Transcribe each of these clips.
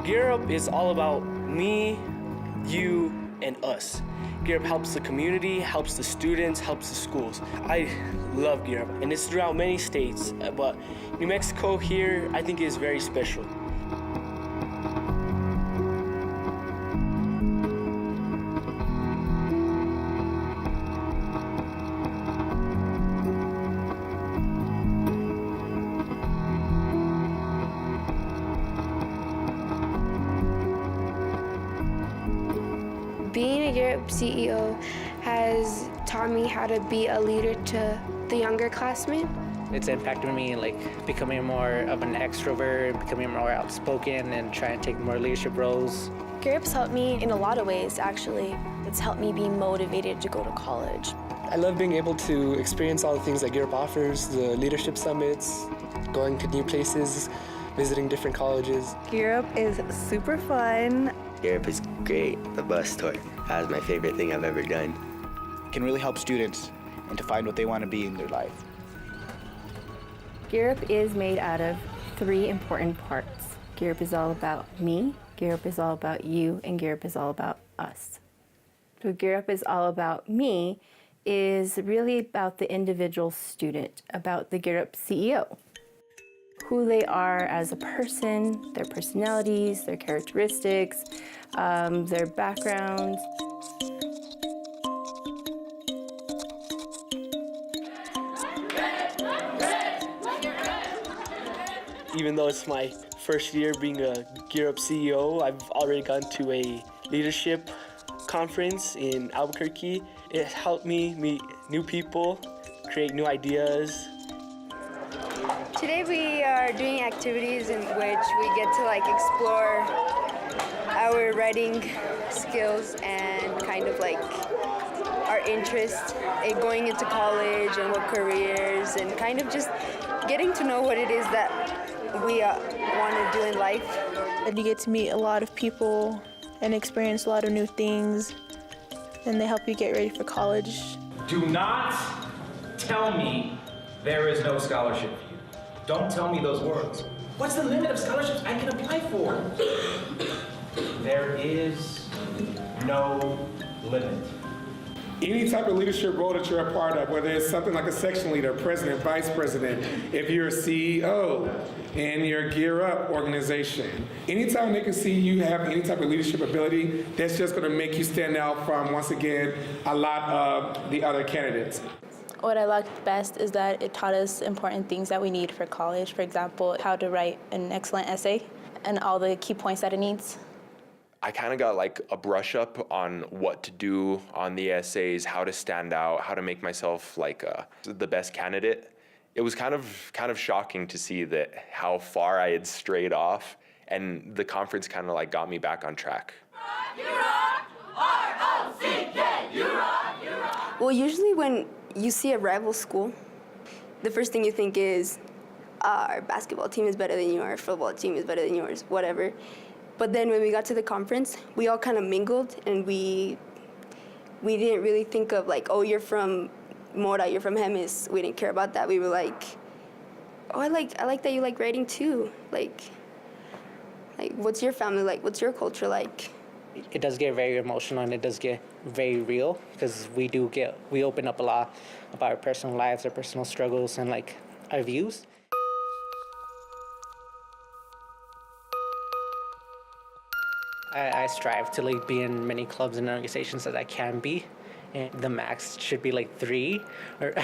Gear Up is all about me, you, and us. Gear Up helps the community, helps the students, helps the schools. I love Gear Up, and it's throughout many states, but New Mexico here, I think, is very special. Being a Gear Up CEO has taught me how to be a leader to the younger classmen. It's impacted me in becoming more of an extrovert, becoming more outspoken, and trying to take more leadership roles. Gear Up's helped me in a lot of ways, actually. It's helped me be motivated to go to college. I love being able to experience all the things that Gear Up offers, the leadership summits, going to new places, visiting different colleges. Gear Up is super fun. Gear Up is great. The bus tour, that was my favorite thing I've ever done. It can really help students and to find what they want to be in their life. Gear Up is made out of 3 important parts. Gear Up is all about me, Gear Up is all about you, and Gear Up is all about us. So Gear Up is all about me is really about the individual student, about the Gear Up CEO. Who they are as a person, their personalities, their characteristics, their backgrounds. Even though it's my first year being a Gear Up CEO, I've already gone to a leadership conference in Albuquerque. It helped me meet new people, create new ideas. Today we are doing activities in which we get to explore our writing skills and kind of our interest in going into college and what careers, and kind of just getting to know what it is that we want to do in life. And you get to meet a lot of people and experience a lot of new things, and they help you get ready for college. Do not tell me there is no scholarship for you. Don't tell me those words. What's the limit of scholarships I can apply for? There is no limit. Any type of leadership role that you're a part of, whether it's something like a section leader, president, vice president, if you're a CEO in your Gear Up organization, anytime they can see you have any type of leadership ability, that's just going to make you stand out from, once again, a lot of the other candidates. What I liked best is that it taught us important things that we need for college. For example, how to write an excellent essay and all the key points that it needs. I kind of got a brush up on what to do on the essays, how to stand out, how to make myself the best candidate. It was kind of shocking to see that how far I had strayed off, and the conference kind of got me back on track. Well, usually when you see a rival school, the first thing you think is, our basketball team is better than you, our football team is better than yours, whatever. But then when we got to the conference, we all kind of mingled, and we didn't really think of oh, you're from Mora, you're from Hemis. We didn't care about that. We were oh, I like that you like writing too. What's your family like? What's your culture like? It does get very emotional, and it does get very real, because we open up a lot about our personal lives, our personal struggles, and our views. I strive to be in many clubs and organizations that I can be. And the max should be 3, but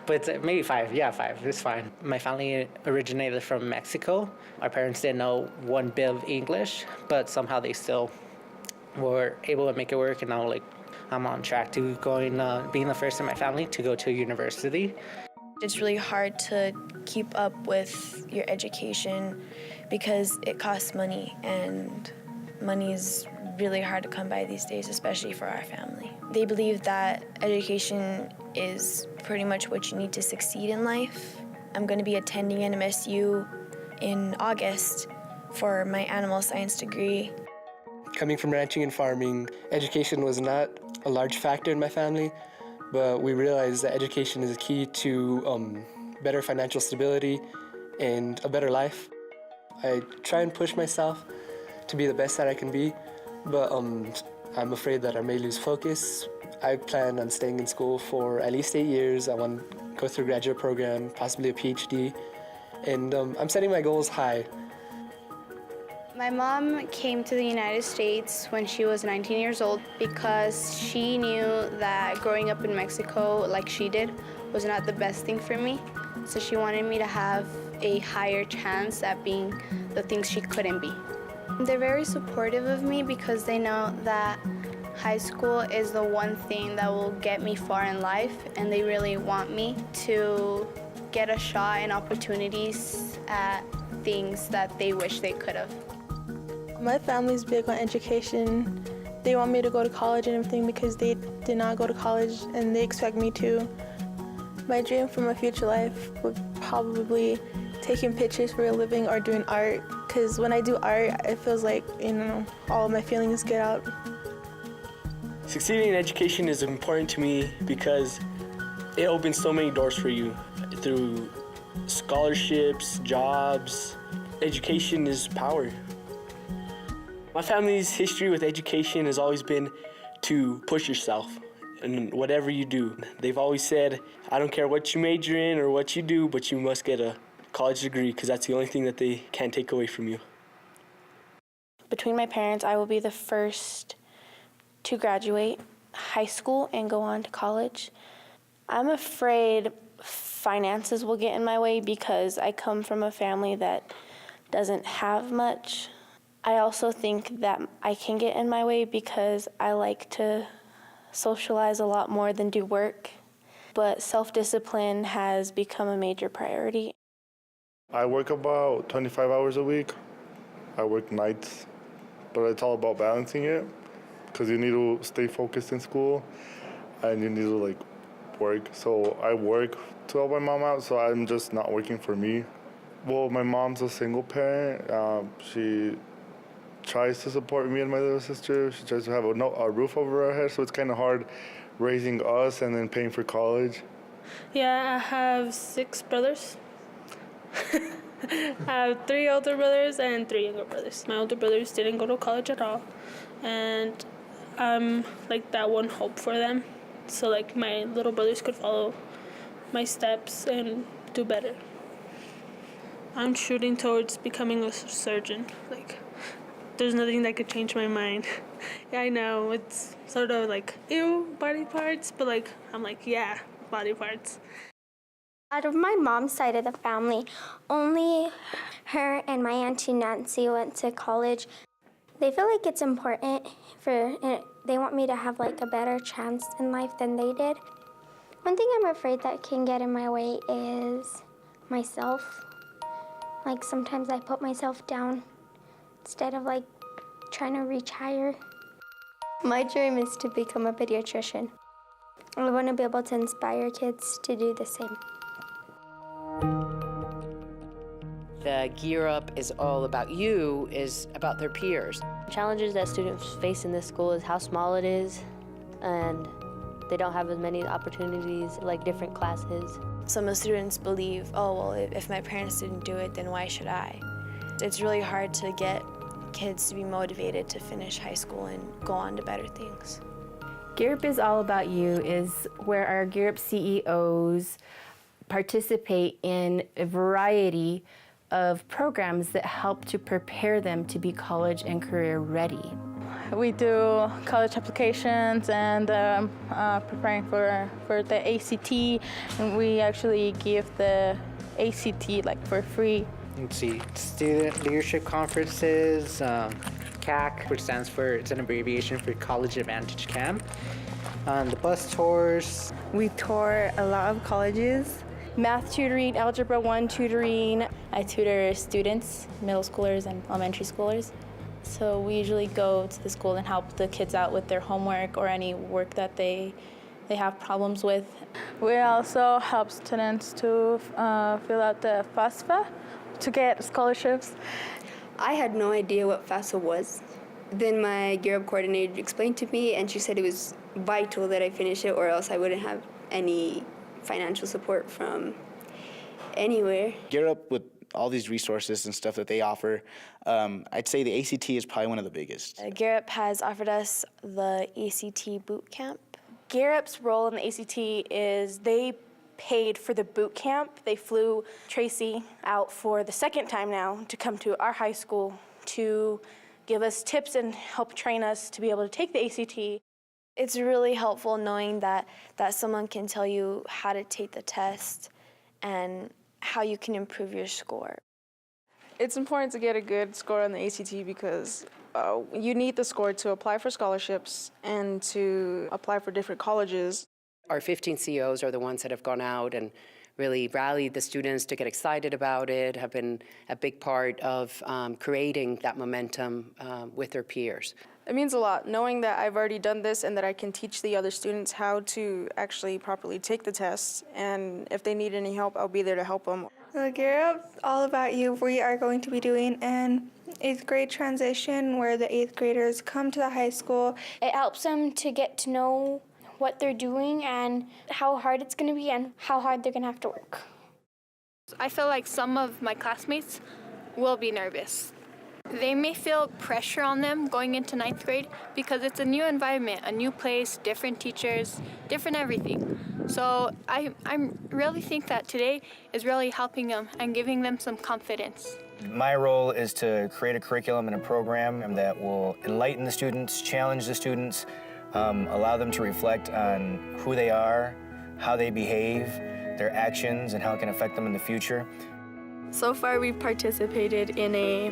it's maybe 5. Yeah, 5 is fine. My family originated from Mexico. Our parents didn't know one bit of English, but somehow they still were able to make it work. And now I'm on track to being the first in my family to go to university. It's really hard to keep up with your education because it costs money, and money is really hard to come by these days, especially for our family. They believe that education is pretty much what you need to succeed in life. I'm going to be attending NMSU in August for my animal science degree. Coming from ranching and farming, education was not a large factor in my family, but we realized that education is a key to better financial stability and a better life. I try and push myself to be the best that I can be, but I'm afraid that I may lose focus. I plan on staying in school for at least 8 years. I want to go through a graduate program, possibly a PhD, and I'm setting my goals high. My mom came to the United States when she was 19 years old because she knew that growing up in Mexico like she did was not the best thing for me. So she wanted me to have a higher chance at being the things she couldn't be. They're very supportive of me because they know that high school is the one thing that will get me far in life, and they really want me to get a shot and opportunities at things that they wish they could have. My family's big on education. They want me to go to college and everything because they did not go to college and they expect me to. My dream for my future life would probably taking pictures for a living or doing art, because when I do art, it feels like, all of my feelings get out. Succeeding in education is important to me because it opens so many doors for you through scholarships, jobs. Education is power. My family's history with education has always been to push yourself in whatever you do. They've always said, I don't care what you major in or what you do, but you must get a college degree because that's the only thing that they can't take away from you. Between my parents, I will be the first to graduate high school and go on to college. I'm afraid finances will get in my way because I come from a family that doesn't have much. I also think that I can get in my way because I like to socialize a lot more than do work, but self-discipline has become a major priority. I work about 25 hours a week. I work nights, but it's all about balancing it because you need to stay focused in school and you need to work. So I work to help my mom out, so I'm just not working for me. Well, my mom's a single parent. She tries to support me and my little sister. She tries to have a roof over our head, so it's kind of hard raising us and then paying for college. Yeah, I have 6 brothers. I have 3 older brothers and 3 younger brothers. My older brothers didn't go to college at all, and I'm that one hope for them. So my little brothers could follow my steps and do better. I'm shooting towards becoming a surgeon. There's nothing that could change my mind. Yeah, I know, it's sort of ew, body parts, but I'm yeah, body parts. Out of my mom's side of the family, only her and my Auntie Nancy went to college. They feel like it's important they want me to have a better chance in life than they did. One thing I'm afraid that can get in my way is myself. Sometimes I put myself down instead of trying to reach higher. My dream is to become a pediatrician. I want to be able to inspire kids to do the same. The Gear Up is all about you, is about their peers. Challenges that students face in this school is how small it is, and they don't have as many opportunities like different classes. Some of the students believe, oh, well, if my parents didn't do it, then why should I? It's really hard to get kids to be motivated to finish high school and go on to better things. Gear Up is all about you is where our Gear Up CEOs participate in a variety of programs that help to prepare them to be college and career ready. We do college applications and preparing for the ACT, and we actually give the ACT for free. Let's see, student leadership conferences, CAC, which stands for, it's an abbreviation for College Advantage Camp. The bus tours. We tour a lot of colleges. Math tutoring, Algebra 1 tutoring. I tutor students, middle schoolers and elementary schoolers. So we usually go to the school and help the kids out with their homework or any work that they have problems with. We also help students to fill out the FAFSA to get scholarships. I had no idea what FAFSA was. Then my Gear Up coordinator explained to me, and she said it was vital that I finish it or else I wouldn't have any financial support from anywhere. Gear Up would all these resources and stuff that they offer. I'd say the ACT is probably one of the biggest. Gear Up has offered us the ACT boot camp. Gear Up's role in the ACT is they paid for the boot camp. They flew Tracy out for the second time now to come to our high school to give us tips and help train us to be able to take the ACT. It's really helpful knowing that someone can tell you how to take the test and how you can improve your score. It's important to get a good score on the ACT because you need the score to apply for scholarships and to apply for different colleges. Our 15 CEOs are the ones that have gone out and really rallied the students to get excited about it, have been a big part of creating that momentum with their peers. It means a lot knowing that I've already done this and that I can teach the other students how to actually properly take the tests, and if they need any help, I'll be there to help them. Gear Up, all about you. We are going to be doing an 8th grade transition where the 8th graders come to the high school. It helps them to get to know what they're doing and how hard it's going to be and how hard they're going to have to work. I feel like some of my classmates will be nervous. They may feel pressure on them going into 9th grade because it's a new environment, a new place, different teachers, different everything. So I really think that today is really helping them and giving them some confidence. My role is to create a curriculum and a program that will enlighten the students, challenge the students, allow them to reflect on who they are, how they behave, their actions, and how it can affect them in the future. So far, we've participated in a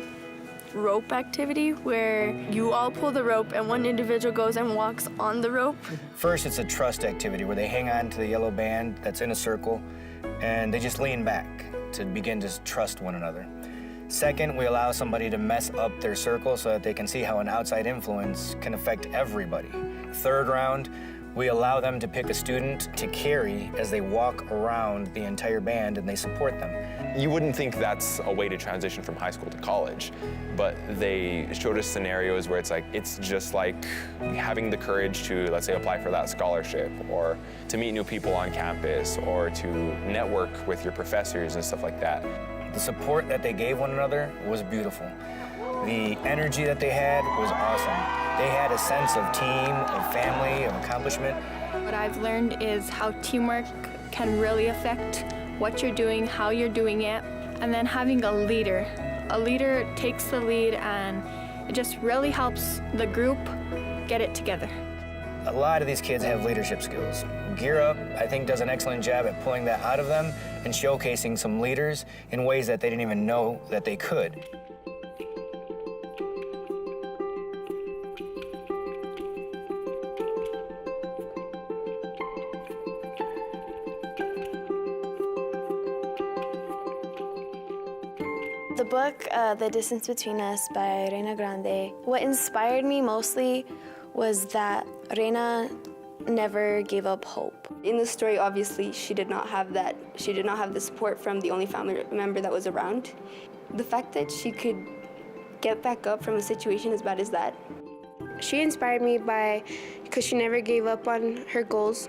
rope activity where you all pull the rope and one individual goes and walks on the rope. First, it's a trust activity where they hang on to the yellow band that's in a circle and they just lean back to begin to trust one another. Second, we allow somebody to mess up their circle so that they can see how an outside influence can affect everybody. Third round, we allow them to pick a student to carry as they walk around the entire band and they support them. You wouldn't think that's a way to transition from high school to college, but they showed us scenarios where it's just like having the courage to, let's say, apply for that scholarship or to meet new people on campus or to network with your professors and stuff like that. The support that they gave one another was beautiful. The energy that they had was awesome. They had a sense of team, of family, of accomplishment. What I've learned is how teamwork can really affect what you're doing, how you're doing it, and then having a leader. A leader takes the lead and it just really helps the group get it together. A lot of these kids have leadership skills. Gear Up, I think, does an excellent job at pulling that out of them and showcasing some leaders in ways that they didn't even know that they could. The book, The Distance Between Us by Reina Grande, what inspired me mostly was that Reina never gave up hope. In the story, obviously, she did not have that. She did not have the support from the only family member that was around. The fact that she could get back up from a situation as bad as that. She inspired me because she never gave up on her goals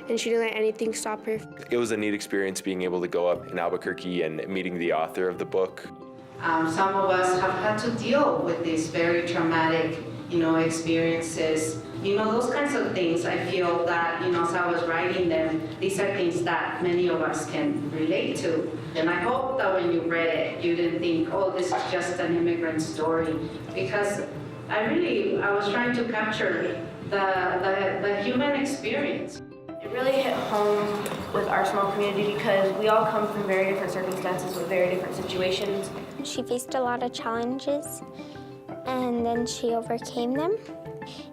and she didn't let anything stop her. It was a neat experience being able to go up in Albuquerque and meeting the author of the book. Some of us have had to deal with these very traumatic, experiences. Those kinds of things, I feel that, as I was writing them, these are things that many of us can relate to. And I hope that when you read it, you didn't think, oh, this is just an immigrant story. Because I was trying to capture the human experience. It really hit home with our small community because we all come from very different circumstances with very different situations. She faced a lot of challenges and then she overcame them.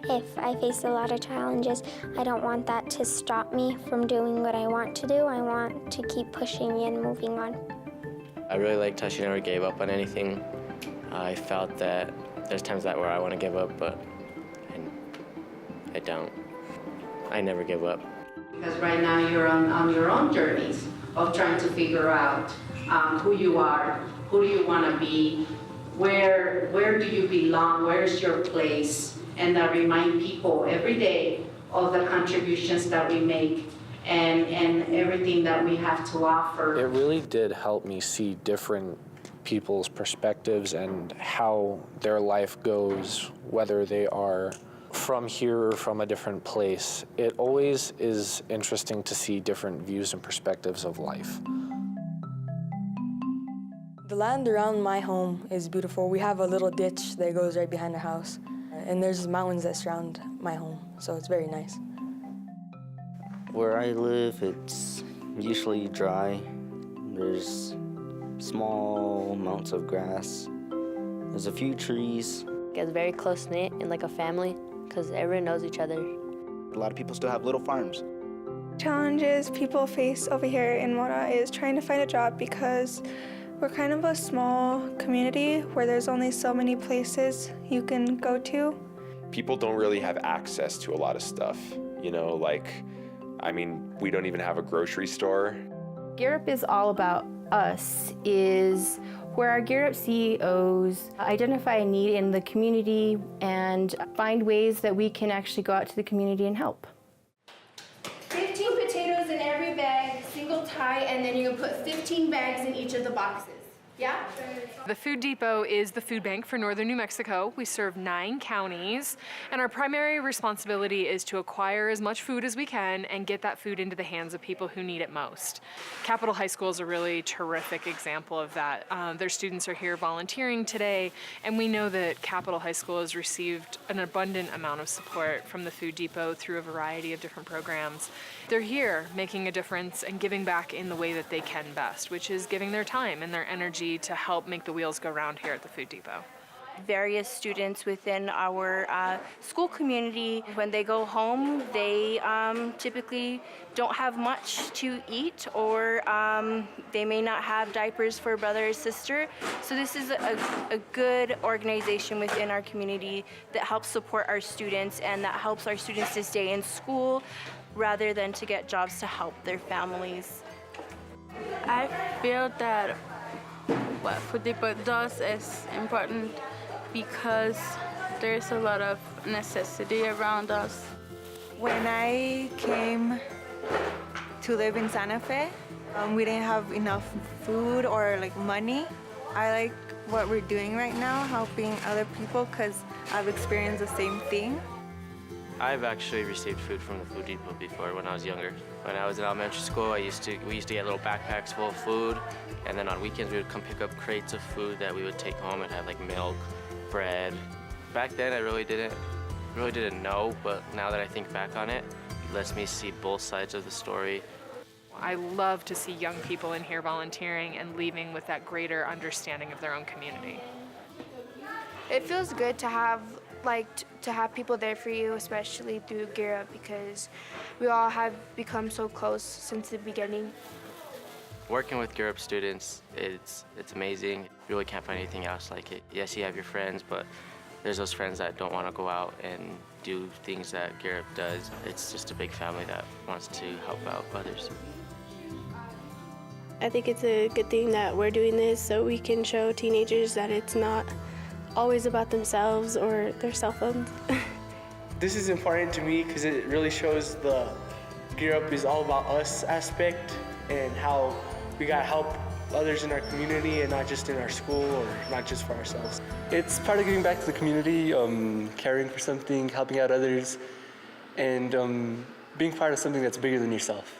If I face a lot of challenges, I don't want that to stop me from doing what I want to do. I want to keep pushing and moving on. I really liked how she never gave up on anything. I felt that there's times where I want to give up, but I don't. I never give up. Because right now you're on your own journeys of trying to figure out who you are, who do you want to be, where do you belong, where's your place, and remind people every day of the contributions that we make and everything that we have to offer. It really did help me see different people's perspectives and how their life goes, whether they are from here or from a different place. It always is interesting to see different views and perspectives of life. The land around my home is beautiful. We have a little ditch that goes right behind our house, and there's mountains that surround my home, so it's very nice. Where I live, it's usually dry. There's small amounts of grass. There's a few trees. It's very close-knit and like a family because everyone knows each other. A lot of people still have little farms. Challenges people face over here in Mora is trying to find a job because we're kind of a small community where there's only so many places you can go to. People don't really have access to a lot of stuff, you know, like, I mean, we don't even have a grocery store. Gear Up is all about us, is where our Gear Up CEOs identify a need in the community and find ways that we can actually go out to the community and help. 15 potatoes in every bag, single tie, and then you're gonna put 15 bags in each of the boxes. Yeah? The Food Depot is the food bank for northern New Mexico. We serve 9 counties, and our primary responsibility is to acquire as much food as we can and get that food into the hands of people who need it most. Capitol High School is a really terrific example of that. Their students are here volunteering today, and we know that Capitol High School has received an abundant amount of support from the Food Depot through a variety of different programs. They're here making a difference and giving back in the way that they can best, which is giving their time and their energy to help make the wheels go round here at the Food Depot. Various students within our school community, when they go home, they typically don't have much to eat, or they may not have diapers for a brother or sister. So this is a good organization within our community that helps support our students and that helps our students to stay in school rather than to get jobs to help their families. I feel that what Food Depot does is important because there's a lot of necessity around us. When I came to live in Santa Fe, we didn't have enough food or like money. I like what we're doing right now, helping other people, because I've experienced the same thing. I've actually received food from the Food Depot before when I was younger. When I was in elementary school, we used to get little backpacks full of food, and then on weekends we would come pick up crates of food that we would take home and have like milk, bread. Back then I really didn't know, but now that I think back on it, it lets me see both sides of the story. I love to see young people in here volunteering and leaving with that greater understanding of their own community. It feels good to have people there for you, especially through Gear Up, because we all have become so close since the beginning. Working with Gear Up students, it's amazing. You really can't find anything else like it. Yes, you have your friends, but there's those friends that don't want to go out and do things that Gear Up does. It's just a big family that wants to help out others. I think it's a good thing that we're doing this so we can show teenagers that it's not always about themselves or their cell phones. This is important to me because it really shows the Gear Up is all about us aspect and how we gotta help others in our community and not just in our school or not just for ourselves. It's part of giving back to the community, caring for something, helping out others, and being part of something that's bigger than yourself.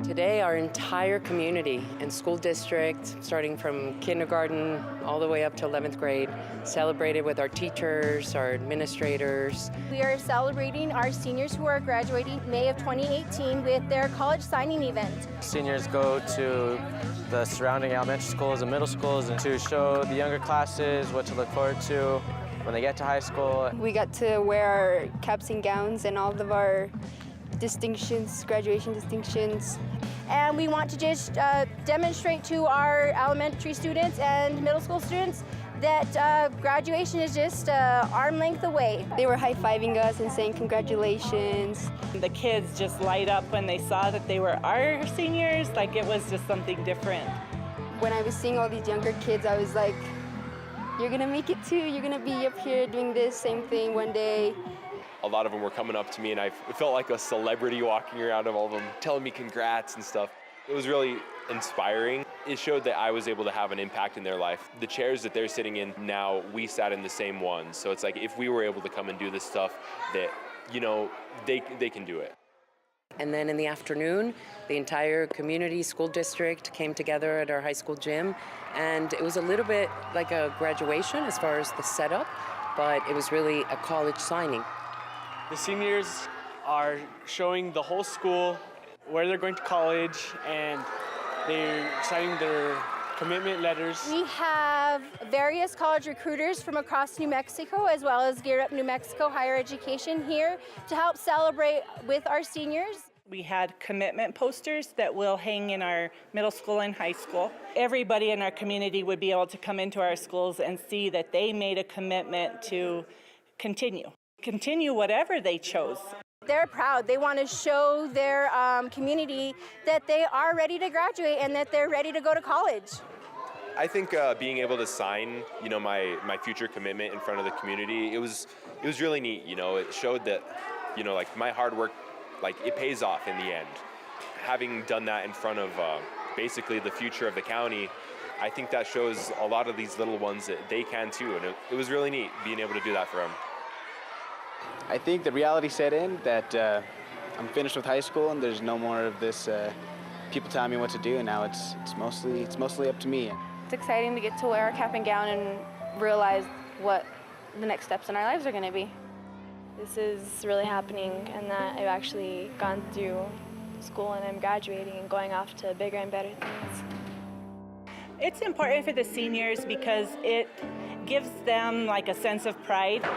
Today, our entire community and school district, starting from kindergarten all the way up to 11th grade, celebrated with our teachers, our administrators. We are celebrating our seniors who are graduating May of 2018 with their college signing event. Seniors go to the surrounding elementary schools and middle schools and to show the younger classes what to look forward to when they get to high school. We got to wear our caps and gowns and all of our distinctions, graduation distinctions. And we want to just demonstrate to our elementary students and middle school students that graduation is just arm length away. They were high-fiving us and saying congratulations. The kids just light up when they saw that they were our seniors, like it was just something different. When I was seeing all these younger kids, I was like, you're gonna make it too. You're gonna be up here doing this same thing one day. a lot of them were coming up to me, and I felt like a celebrity walking around of all of them, telling me congrats and stuff. It was really inspiring. It showed that I was able to have an impact in their life. The chairs that they're sitting in now, we sat in the same ones. So it's like if we were able to come and do this stuff, that, you know, they can do it. And then in the afternoon, the entire community school district came together at our high school gym. And it was a little bit like a graduation as far as the setup, but it was really a college signing. The seniors are showing the whole school where they're going to college, and they're signing their commitment letters. We have various college recruiters from across New Mexico, as well as Gear Up New Mexico Higher Education here to help celebrate with our seniors. We had commitment posters that we'll hang in our middle school and high school. Everybody in our community would be able to come into our schools and see that they made a commitment to continue whatever they chose. They're proud. They want to show their community that they are ready to graduate and that they're ready to go to college. I think being able to sign, you know, my future commitment in front of the community, it was really neat. You know, it showed that, you know, like my hard work, like it pays off in the end. Having done that in front of basically the future of the county, I think that shows a lot of these little ones that they can too, and it was really neat being able to do that for them. I think the reality set in that I'm finished with high school and there's no more of this people telling me what to do, and now it's mostly up to me. It's exciting to get to wear a cap and gown and realize what the next steps in our lives are going to be. This is really happening, and that I've actually gone through school and I'm graduating and going off to bigger and better things. It's important for the seniors because it gives them like a sense of pride.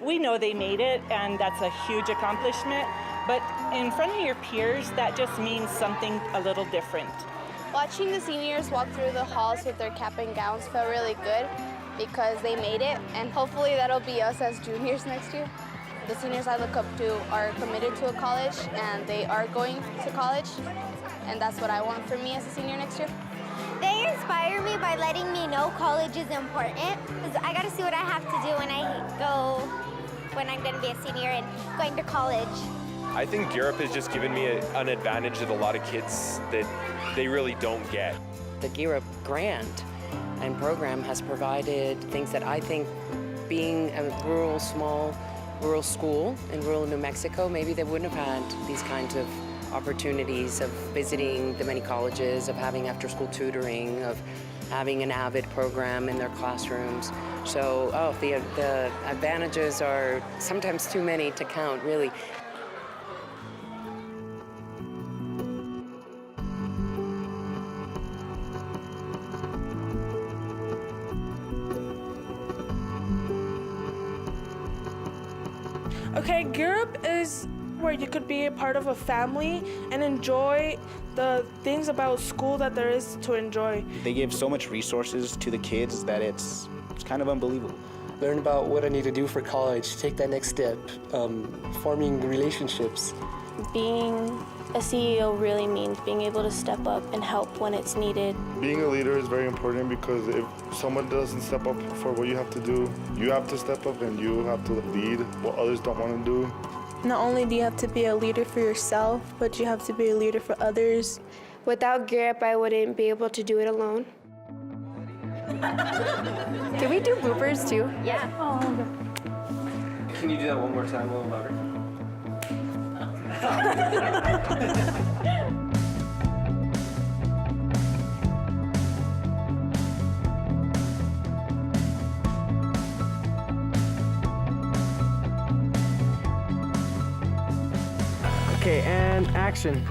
We know they made it, and that's a huge accomplishment, but in front of your peers, that just means something a little different. Watching the seniors walk through the halls with their cap and gowns felt really good because they made it, and hopefully that'll be us as juniors next year. The seniors I look up to are committed to a college, and they are going to college, and that's what I want for me as a senior next year. They inspire me by letting me know college is important, because I got to see what I have to do when I'm going to be a senior and going to college. I think Gear Up has just given me an advantage that a lot of kids that they really don't get. The Gear Up grant and program has provided things that I think, being a small rural school in rural New Mexico, maybe they wouldn't have had these kinds of opportunities of visiting the many colleges, of having after-school tutoring, of having an AVID program in their classrooms. So, the advantages are sometimes too many to count, really. Okay, Gear Up is where you could be a part of a family and enjoy the things about school that there is to enjoy. They give so much resources to the kids that it's kind of unbelievable. Learn about what I need to do for college, take that next step, forming relationships. Being a CEO really means being able to step up and help when it's needed. Being a leader is very important because if someone doesn't step up for what you have to do, you have to step up and you have to lead what others don't want to do. Not only do you have to be a leader for yourself, but you have to be a leader for others. Without Gear Up, I wouldn't be able to do it alone. Can we do bloopers too? Yeah. Can you do that one more time, a little louder? Okay, and action.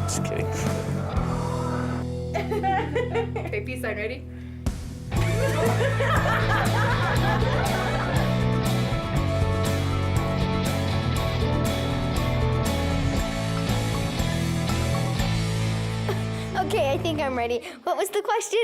Just kidding. Okay, peace sign, ready? Okay, I think I'm ready. What was the question?